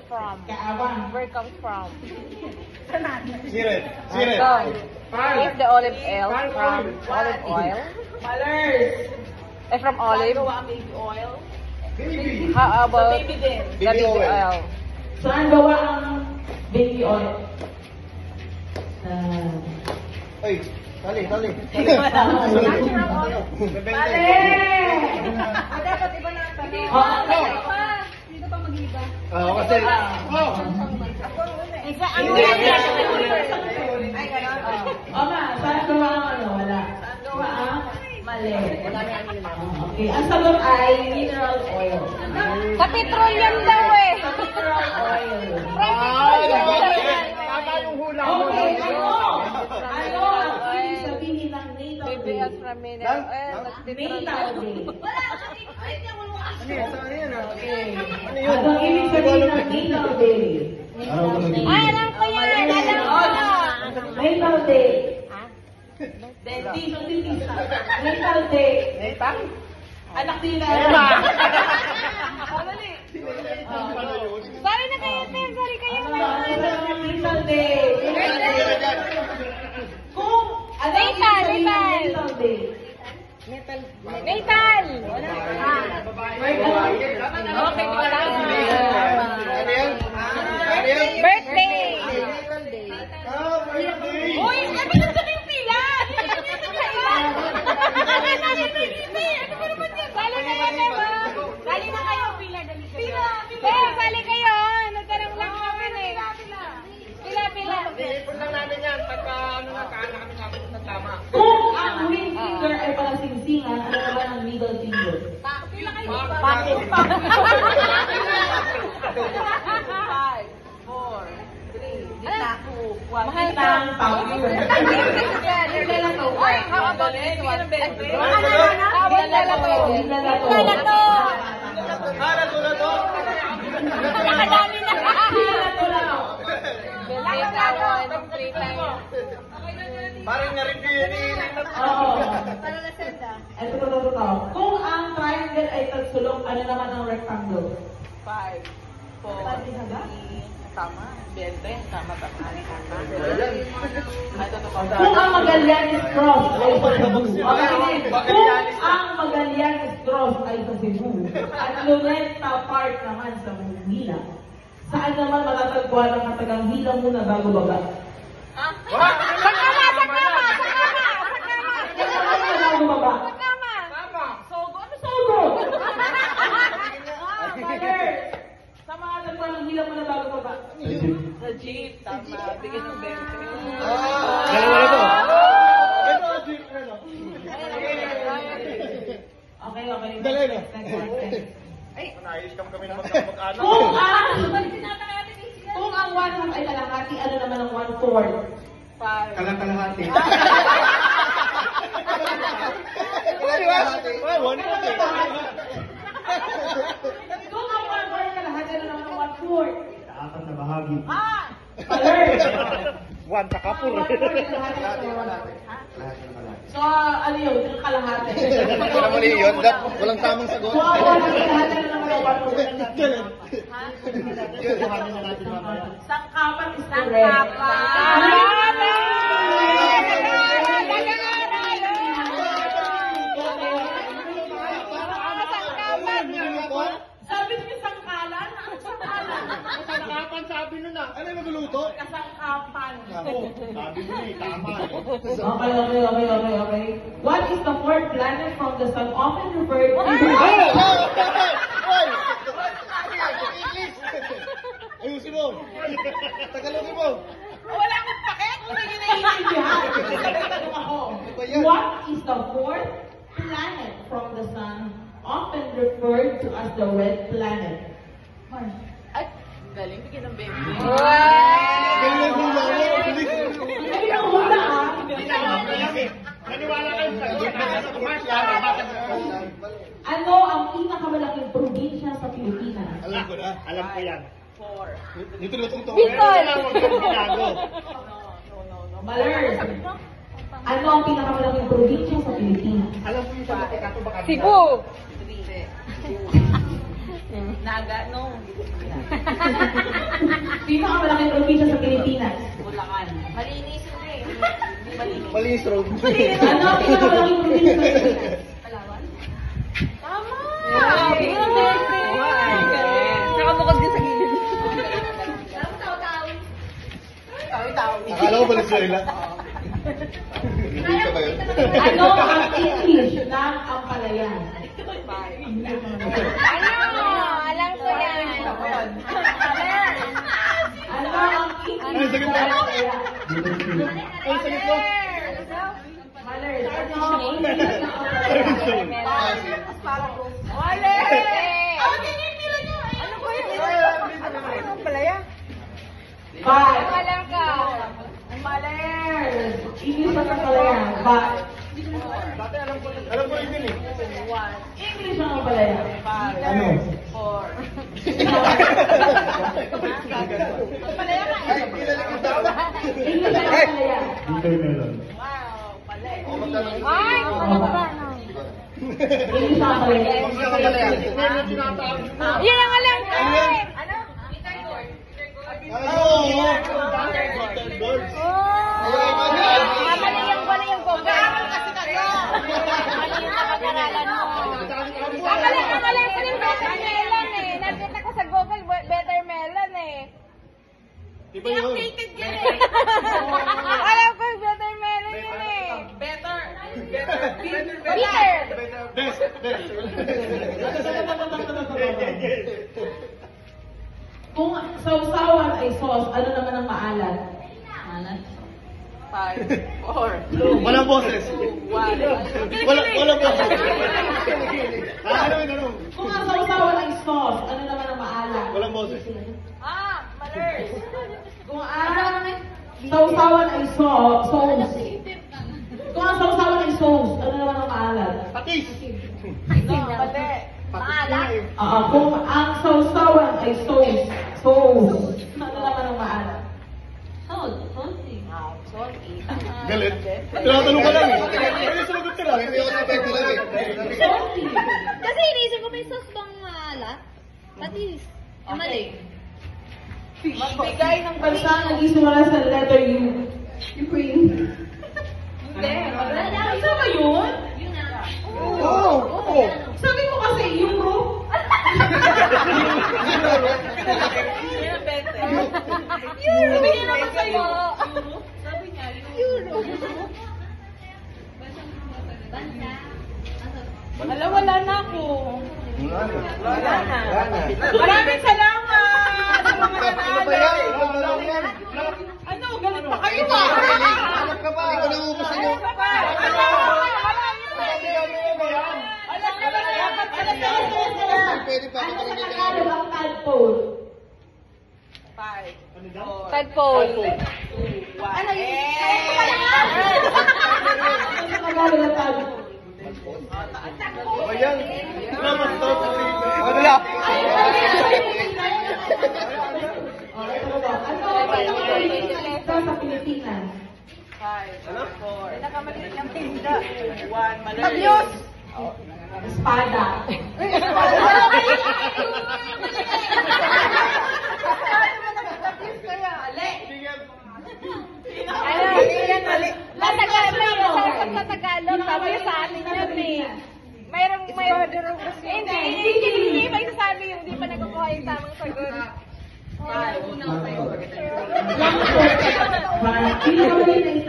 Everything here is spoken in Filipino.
from? Where it comes from? Sirit. Is the olive oil from olive oil? Malers. From olive? Baby oil. How about Baby din. the baby oil? Saan gawa ang baby oil? Ay, tali. Natural oil. Mali! Dapat iba na ang tanong. Dito pa mag-iba. Oo, kasi... Ang Ay, gano'n. Oma, saan gawa ang ano? Wala. Saan gawa ang mali? Okay, ang sagot ay mineral oil. Sa petroleum daw eh. Sa mineral oil. Tama yung hula mo. Okay, ano ang ibig sabihin ng natal Baby day? oil from mineral oil. That's Natal petroleum. day. Ano yun? Ano ang ibig sabihin ng natal day? Ay, alam ko yan. Alam ko na. Natal day. Dentist. Natal day. Anak nila. Sorry na kayo, Tim. Sorry kayo. Natal day. Kung ano ang ibig sabihin ng natal day? Nathan! Okay, Birthday! Uy, ano na sa yung pila? Sali na yan, diba? Sali na kayo. Pila. Sali kayo. Nagtanong lang kami eh. Pila. Iipon lang namin yan. Pagka kaana kami namin ng tama. Kung ang ring finger ay palasingsingan, ano naman ang middle finger? Pila kayo. Bakit? 5, 4, 3, Mahal ka. How about this one? How about lalato? Nakadami na. Lalato. 3 times. Parang na-review yun eh. Oo. Ito. Kung ang triangle ay tagsulok, ano naman ang rectangle? 5, 4, tama. 20, tama. Kung ang Magallanes Cross ay sa Cebu. Kung ang Magallanes Cross ay sa Cebu, at Luneta Park naman sa Manila, saan naman matatagpuan ang katagang hilang muna bago baba? Sakama! Bago baba? Sogo? Ano Sogo! Mother! Sa mga tagpuan ang hilang muna bago baba? Sa jeep, tama. Bigyan ng 20. Dalawa na to. Ito, jeep na no? Okay. Dali na. Ay, Naayos kami na mag-anak. Kung ang 1/2 ay kalahati, ano naman ang 1/4? 5. Kalahati. Kalahati. One point eh. Kung ang 1/4 ay kalahati, ano naman ang 1/4? Apat na bahagi. Alert! One sa kapur. So, ano yun? Yung kalahati. Hindi na mali yun. Walang tamang sagot. So, ang 1/4 ay kalahati, ano naman ang 1/4? Kuhanin na natin mamaya. Sangkapan is correct. Sabi niyo sangkalan? Ang sangkalan? Sangkapan sabi nun ah. Ano yung magluluto? Kasangkapan. Ako, sabi mo eh, tama eh. Okay. What is the fourth planet from the sun often referred to? Ayusin mo! Tagalogin mo! Wala akong pakit! Hindi niyo naiintindihan! Tanong ako. What is the fourth planet from the sun often referred to as the red planet? Ay, galing. Bigyan ng 20. Galing mo lang mo! Ay, nakuha ah! Maniwala kayo sa Ano ang pinakamalaking probinsya sa Pilipinas? Alam ko na. Alam ko yan. 4. Dito luto ito. Bicol! Malers! Ano ang pinakamalaking probinsya sa Pilipinas? Alam ko yung sagot ko kato baka. Cebu! 3. Naga, no. Pinakamalaking probinsya sa Pilipinas. Bulacan. Malinis yun eh. Hindi malinis. Malinis road. Ano ang pinakamalaking probinsya sa Pilipinas? Palawan? Tama! Nakabukod din sa gilid. Akala ko Valenzuela. Hindi ka ba yun? Ano ang English ng Ampalayan? Ano? Alam ko yan. Ano ang English ng Ampalayan? Ano sagot mo? Malers, ano ang English ng Ampalayan? Wale! Ano ba yun? Ano ba yun? Palaya? Five. Alam ka. Malers, English ng Ampalayan. Five. Alam ko yun eh. English ng Ampalayan. Ano? English ng Ampalayan. Ay! Ano ba? English ng Ampalayan. Yan ang alam ko eh! Ano? Mali yung ko. Mag-aaral kasi kayo. Mali yung napag-aralan mo. Alam ko yung Better Melon eh. Nakita ko sa Google, Better Melon eh. Iba yun. Yan eh. Alam ko yung Better Melon yun eh. Bitter. Best. Kung sausawan ay sauce, ano naman ang maalat? Walang boses. Walang boses. Ano? Kung ang sausawan ay sauce, ano naman ang maalat? Walang boses. Malers. Kung ang sausawan ay sauce. Kung ang sausawan ay sauce, ano naman ang maalat? Patis. Mali. Maalat. Kung ang sausawan ay sauce, ano naman ang maalat? Galit. Tinatanong ka lang eh. Ay, sumagot ka lang. Hindi ako napwede lang eh. Salty. Kasi inisip ko may sauce bang maalat? Patis. Mali. Magbigay ng Bansa na nag-isimula sa letter U. Ukraine. Hindi. Isa ba yun? Oo. Sabi ko kasi, Euro. Bigyan naman sa'yo. Wala na ako. Wala na. Maraming salamat sa mga Ano ba yan? nanalo. Ano, galit pa kayo ba? Alam ka ba? Ikaw nang ubus niyo. Alam ka ba? Pwede pa. Tagalog ang tadpole. Tadpole. Ano yun? Tagalog ang tadpole. Ayan. Salamat to. Ano yan? Ito sa Pilipinas. Tabyos. Espada. Sa Tagalog, sabi sa atin yun eh. Mayroong hindi pa isasabi yung hindi pa nagkukuha yung tamang sagot. Pinakamalinaw